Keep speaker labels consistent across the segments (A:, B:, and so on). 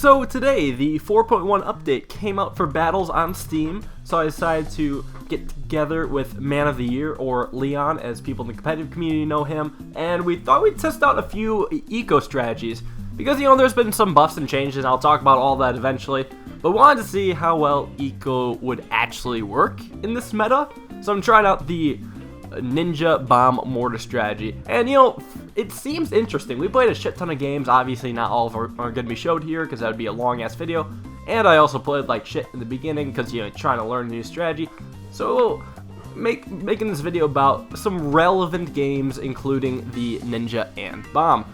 A: So today, the 4.1 update came out for Battles on Steam, so I decided to get together with Man of the Year, or Leon, as people in the competitive community know him, and we thought we'd test out a few eco strategies, because, you know, there's been some buffs and changes, and I'll talk about all that eventually, but wanted to see how well eco would actually work in this meta, so I'm trying out the ninja bomb mortar strategy, and you know, it seems interesting. We played a shit ton of games. Obviously not all of them are going to be showed here because that would be a long ass video, and I also played like shit in the beginning because, you know, trying to learn a new strategy. So making this video about some relevant games, including the ninja and bomb.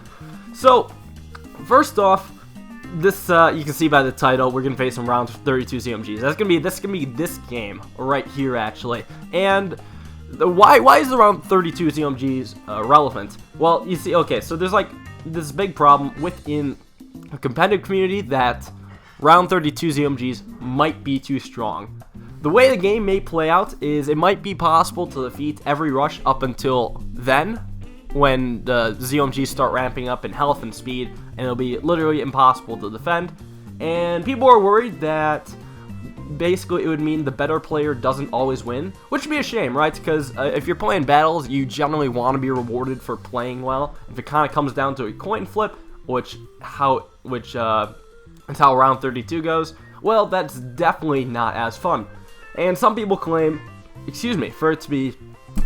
A: So first off, this you can see by the title, we're gonna face some round 32 ZOMGs. This gonna be this game right here actually. And why is the round 32 ZOMGs relevant? Well, you see, okay, so there's like this big problem within a competitive community that round 32 ZOMGs might be too strong. The way the game may play out is it might be possible to defeat every rush up until then, when the ZOMGs start ramping up in health and speed, and it'll be literally impossible to defend. And people are worried that basically it would mean the better player doesn't always win, which would be a shame, right? Because if you're playing battles, you generally want to be rewarded for playing well. If it kind of comes down to a coin flip, which is how round 32 goes, well, that's definitely not as fun. And some people claim, for it to be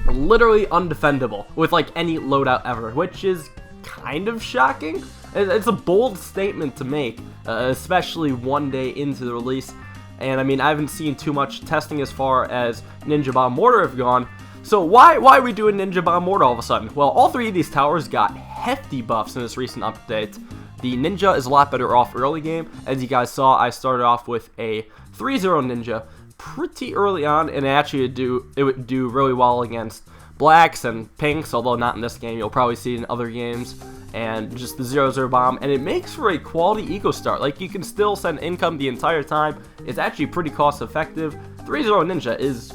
A: literally undefendable with like any loadout ever, which is kind of shocking. It's a bold statement to make, especially one day into the release. And I mean, I haven't seen too much testing as far as Ninja Bomb Mortar have gone. So why are we doing Ninja Bomb Mortar all of a sudden? Well, all three of these towers got hefty buffs in this recent update. The Ninja is a lot better off early game. As you guys saw, I started off with a 3-0 Ninja pretty early on, and it would do really well against blacks and pinks, although not in this game. You'll probably see it in other games. And just the 0-0 bomb, and it makes for a quality eco start. Like, you can still send income the entire time. It's actually pretty cost effective. 3-0 Ninja is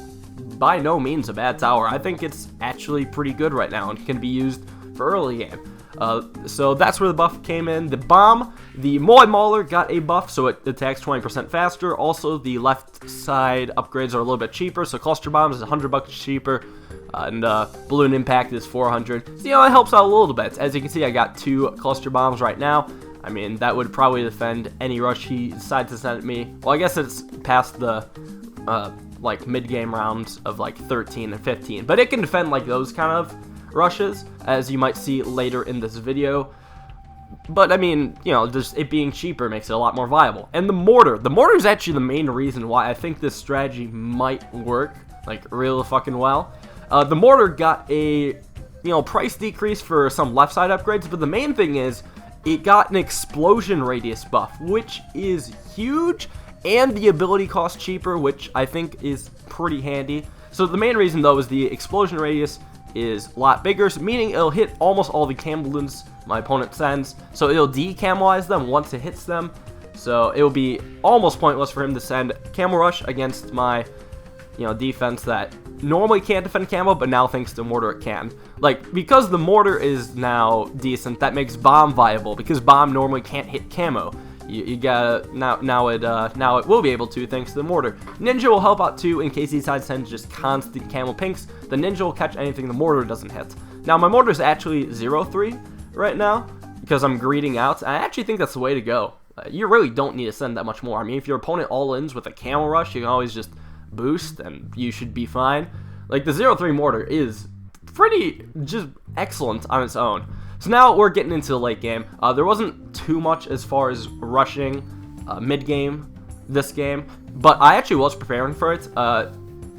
A: by no means a bad tower. I think it's actually pretty good right now and can be used for early game. So that's where the buff came in. The bomb, the Moai Mauler got a buff, so it attacks 20% faster. Also, the left side upgrades are a little bit cheaper, so cluster bombs is $100 cheaper. And balloon impact is 400. So, you know, it helps out a little bit. As you can see, I got 2 cluster bombs right now. I mean, that would probably defend any rush he decides to send at me. Well, I guess it's past the like mid-game rounds of like 13 and 15, but it can defend like those kind of rushes, as you might see later in this video. But I mean, you know, just it being cheaper makes it a lot more viable. And the mortar is actually the main reason why I think this strategy might work like real fucking well. The mortar got a, price decrease for some left side upgrades, but the main thing is it got an explosion radius buff, which is huge, and the ability cost cheaper, which I think is pretty handy. So the main reason though is the explosion radius is a lot bigger, meaning it'll hit almost all the cam balloons my opponent sends, so it'll decamelize them once it hits them. So it will be almost pointless for him to send Camel Rush against my defense that normally can't defend camo, but now thanks to mortar it can. Like, because the mortar is now decent, that makes bomb viable, because bomb normally can't hit camo. You gotta now it will be able to thanks to the mortar. Ninja will help out too in case he decides to send just constant camo pinks. The ninja will catch anything the mortar doesn't hit. Now my mortar is actually 0-3 right now because I'm greeding out. I actually think that's the way to go. You really don't need to send that much more. I mean, if your opponent all-ins with a camo rush, you can always just boost and you should be fine. Like, the 0-3 mortar is pretty just excellent on its own. So now we're getting into the late game. There wasn't too much as far as rushing mid game this game, but I actually was preparing for it.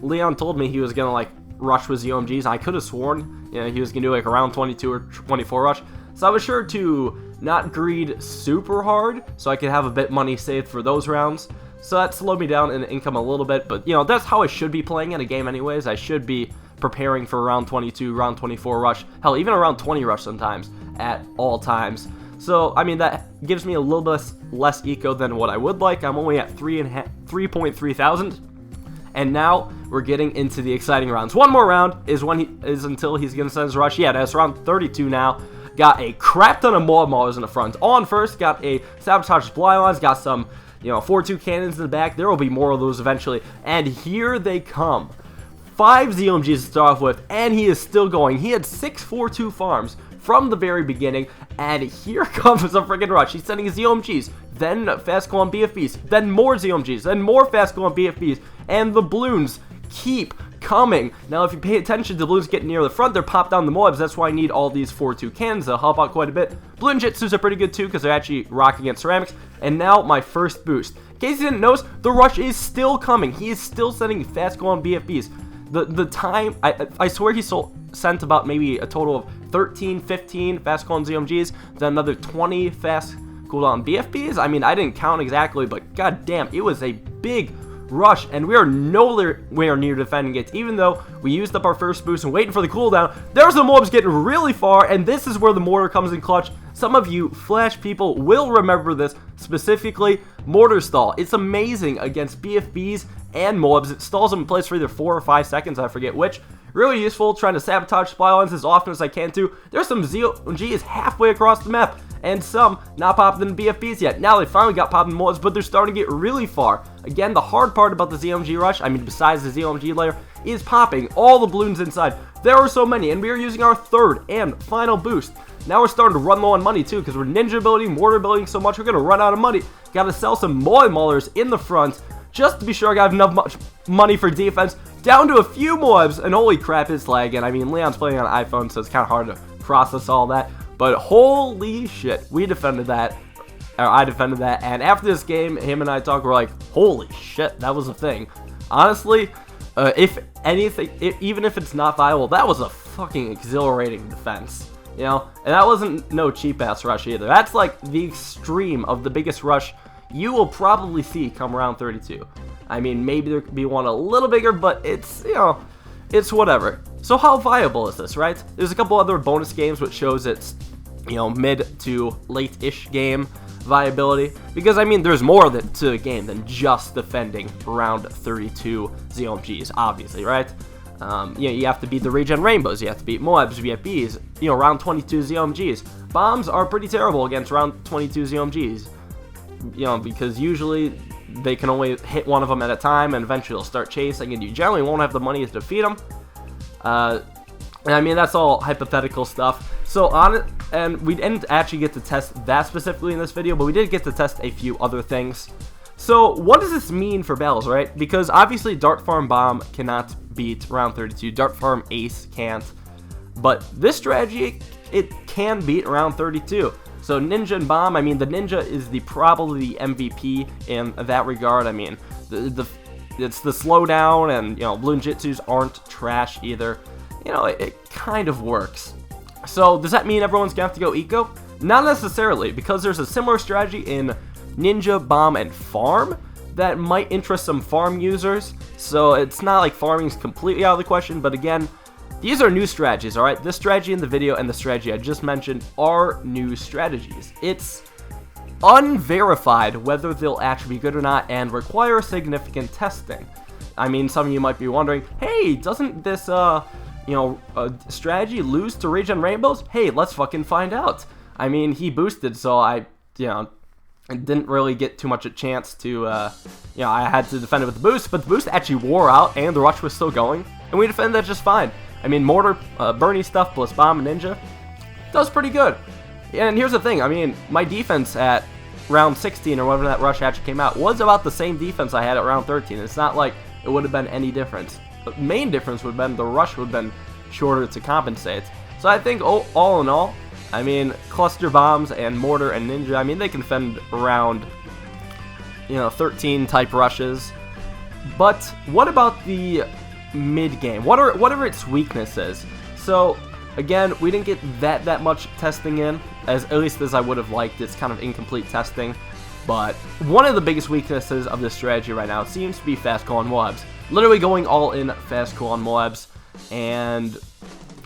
A: Leon told me he was gonna like rush with ZOMGs. I could have sworn he was gonna do like around 22 or 24 rush, so I was sure to not greed super hard so I could have a bit money saved for those rounds. So that slowed me down in income a little bit, but that's how I should be playing in a game anyways. I should be preparing for round 22, round 24 rush, hell, even around 20 rush sometimes at all times. So, I mean, that gives me a little bit less eco than what I would like. I'm only at 3.3 thousand. And now we're getting into the exciting rounds. One more round is until he's gonna send his rush. Yeah, that's round 32 now. got a crap ton of mob maulers in the front. On first, got a sabotage supply lines, got some, 4-2 cannons in the back. There will be more of those eventually. And here they come. 5 ZOMGs to start off with, and he is still going. He had 6 4-2 farms from the very beginning, and here comes a freaking rush. He's sending his ZOMGs, then fast call on BFBs, then more ZOMGs, then more fast call on BFBs, and the Bloons keep coming. Now, if you pay attention to the Bloons getting near the front, they're popped down the mobs. That's why I need all these 4-2 cannons. They'll help out quite a bit. Bloon Jitsus are pretty good too, because they're actually rocking against ceramics. And now my first boost. In case you didn't notice, the rush is still coming. He is still sending fast call on BFBs. The time, I swear he sent about maybe a total of 13, 15 fast call on ZOMGs, then another 20 fast cooldown BFBs. I mean, I didn't count exactly, but goddamn, it was a big rush, and we are nowhere near defending it. Even though we used up our first boost and waiting for the cooldown, there's the mobs getting really far, and this is where the mortar comes in clutch. Some of you Flash people will remember this, specifically mortar stall. It's amazing against BFBs and mobs. It stalls them in place for either 4 or 5 seconds, I forget which. Really useful, trying to sabotage supply lines as often as I can too. There's some ZOMGs halfway across the map, and some not popped in BFBs yet. Now they finally got popped in mobs, but they're starting to get really far. Again, the hard part about the ZOMG rush, I mean besides the ZOMG layer, is popping all the Bloons inside. There are so many, and we are using our third and final boost. Now we're starting to run low on money too, because we're ninja building, mortar building so much, we're going to run out of money. Gotta sell some mob maulers in the front, just to be sure I got enough money for defense. Down to a few mobs, and holy crap, it's lagging. I mean, Leon's playing on an iPhone, so it's kind of hard to process all that. But holy shit, we defended that. Or I defended that, and after this game, him and I talked, we're like, holy shit, that was a thing. Honestly, if anything, even if it's not viable, that was a fucking exhilarating defense. And that wasn't no cheap-ass rush either. That's like the extreme of the biggest rush you will probably see come round 32. I mean, maybe there could be one a little bigger, but it's, it's whatever. So how viable is this, right? There's a couple other bonus games which shows it's, mid to late-ish game viability. Because, I mean, there's more to the game than just defending round 32 ZOMGs, obviously, right? You have to beat the regen rainbows, you have to beat mobs, VFBs, round 22 ZOMGs. Bombs are pretty terrible against round 22 ZOMGs, because usually they can only hit one of them at a time, and eventually they'll start chasing, and you generally won't have the money to defeat them. And I mean, that's all hypothetical stuff. So on it, and we didn't actually get to test that specifically in this video, but we did get to test a few other things. So what does this mean for battles, right? Because obviously Dart Farm Bomb cannot beat round 32, Dart Farm Ace can't, but this strategy, it can beat round 32. So Ninja and Bomb, I mean, the Ninja is probably the MVP in that regard. I mean, it's the slowdown, and Bloon Jitsus aren't trash either. It kind of works. So does that mean everyone's gonna have to go eco? Not necessarily, because there's a similar strategy in Ninja, Bomb, and Farm that might interest some farm users. So it's not like farming's completely out of the question, but again, these are new strategies, alright? This strategy in the video and the strategy I just mentioned are new strategies. It's unverified whether they'll actually be good or not, and require significant testing. I mean, some of you might be wondering, hey, doesn't this, strategy lose to regen rainbows? Hey, let's fucking find out. I mean, he boosted, so I didn't really get too much a chance to, I had to defend it with the boost, but the boost actually wore out, and the rush was still going, and we defended that just fine. I mean, mortar, Bernie stuff plus bomb and ninja does pretty good. And here's the thing, I mean, my defense at round 16 or whenever that rush actually came out was about the same defense I had at round 13. It's not like it would have been any difference. The main difference would have been the rush would have been shorter to compensate. So I think all in all, I mean, cluster bombs and mortar and ninja, I mean, they can fend around, 13 type rushes. But what about the mid game? What are its weaknesses? So again, we didn't get that much testing in, at least as I would have liked. It's kind of incomplete testing. But one of the biggest weaknesses of this strategy right now seems to be fast call on mobs. Literally going all in fast call on mobs and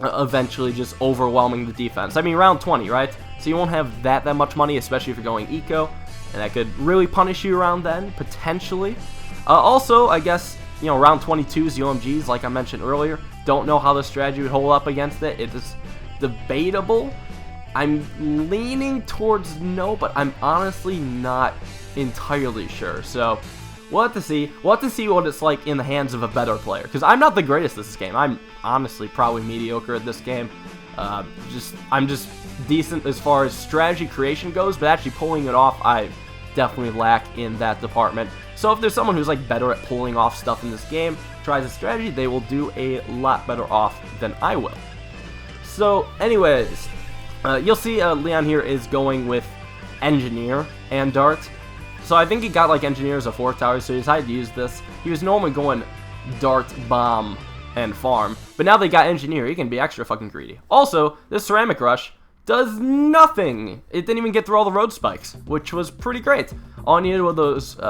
A: eventually just overwhelming the defense. I mean, round 20, right? So you won't have that much money, especially if you're going eco, and that could really punish you around then, potentially. Also, I guess, round 22 ZOMGs, like I mentioned earlier, don't know how the strategy would hold up against it. It is debatable I'm leaning towards no, but I'm honestly not entirely sure. So we'll have to see. We'll have to see what it's like in the hands of a better player, because I'm not the greatest at this game. I'm honestly probably mediocre at this game. I'm just decent as far as strategy creation goes, but actually pulling it off, I definitely lack in that department. So if there's someone who's like better at pulling off stuff in this game, tries a strategy, they will do a lot better off than I will. So anyways, you'll see Leon here is going with engineer and dart. So I think he got like engineer as a 4 tower, so he decided to use this. He was normally going dart, bomb, and farm, but now they got engineer, he can be extra fucking greedy. Also, this ceramic rush does nothing. It didn't even get through all the road spikes, which was pretty great. All I needed were those 2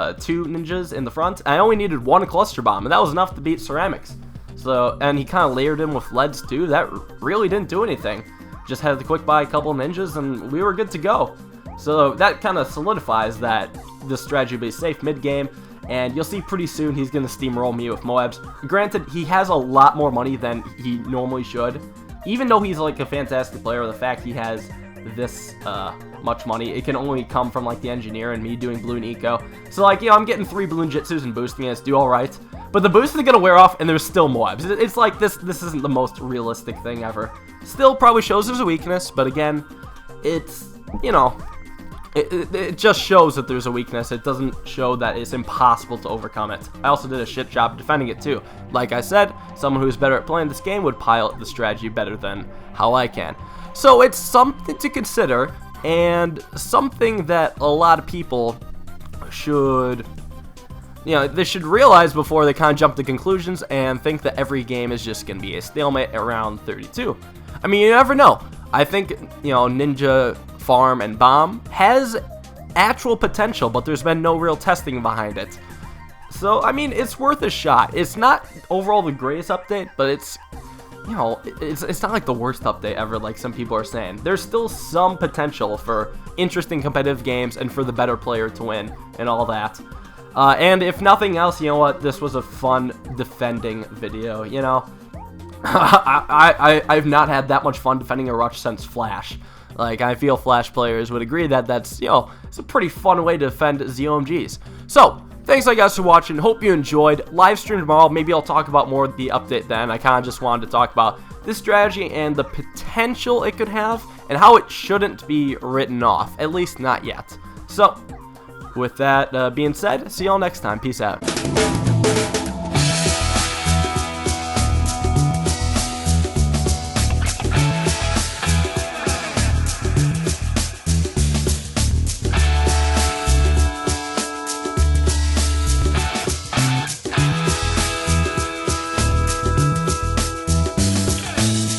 A: ninjas in the front. I only needed 1 cluster bomb, and that was enough to beat ceramics. So, and he kind of layered in with leads too. That really didn't do anything. Just had to quick buy a couple ninjas, and we were good to go. So that kind of solidifies that this strategy will be safe mid-game, and you'll see pretty soon he's going to steamroll me with Moabs. Granted, he has a lot more money than he normally should. Even though he's like a fantastic player, the fact he has this much money, it can only come from like the engineer and me doing Bloon Eco. So like, you know, I'm getting 3 Bloon Jitsus and boosting it, it's do alright. But the boost is going to wear off and there's still Moabs. It's like this isn't the most realistic thing ever. Still probably shows there's a weakness, but again, it's, you know, it just shows that there's a weakness. It doesn't show that it's impossible to overcome it. I also did a shit job defending it too. Like I said, someone who's better at playing this game would pilot the strategy better than how I can. So it's something to consider, and something that a lot of people should, you know, they should realize before they kind of jump to conclusions and think that every game is just going to be a stalemate around 32. I mean, you never know. I think, you know, Ninja, Farm, and Bomb has actual potential, but there's been no real testing behind it. So, I mean, it's worth a shot. It's not overall the greatest update, but it's, you know, it's not like the worst update ever, like some people are saying. There's still some potential for interesting competitive games and for the better player to win and all that. And if nothing else, you know what, this was a fun defending video, you know. I've not had that much fun defending a rush since Flash. Like, I feel Flash players would agree that that's, you know, it's a pretty fun way to defend ZOMGs. So, thanks guys for watching. Hope you enjoyed. Live stream tomorrow. Maybe I'll talk about more of the update then. I kind of just wanted to talk about this strategy and the potential it could have and how it shouldn't be written off. At least not yet. So, with that being said, see y'all next time. Peace out.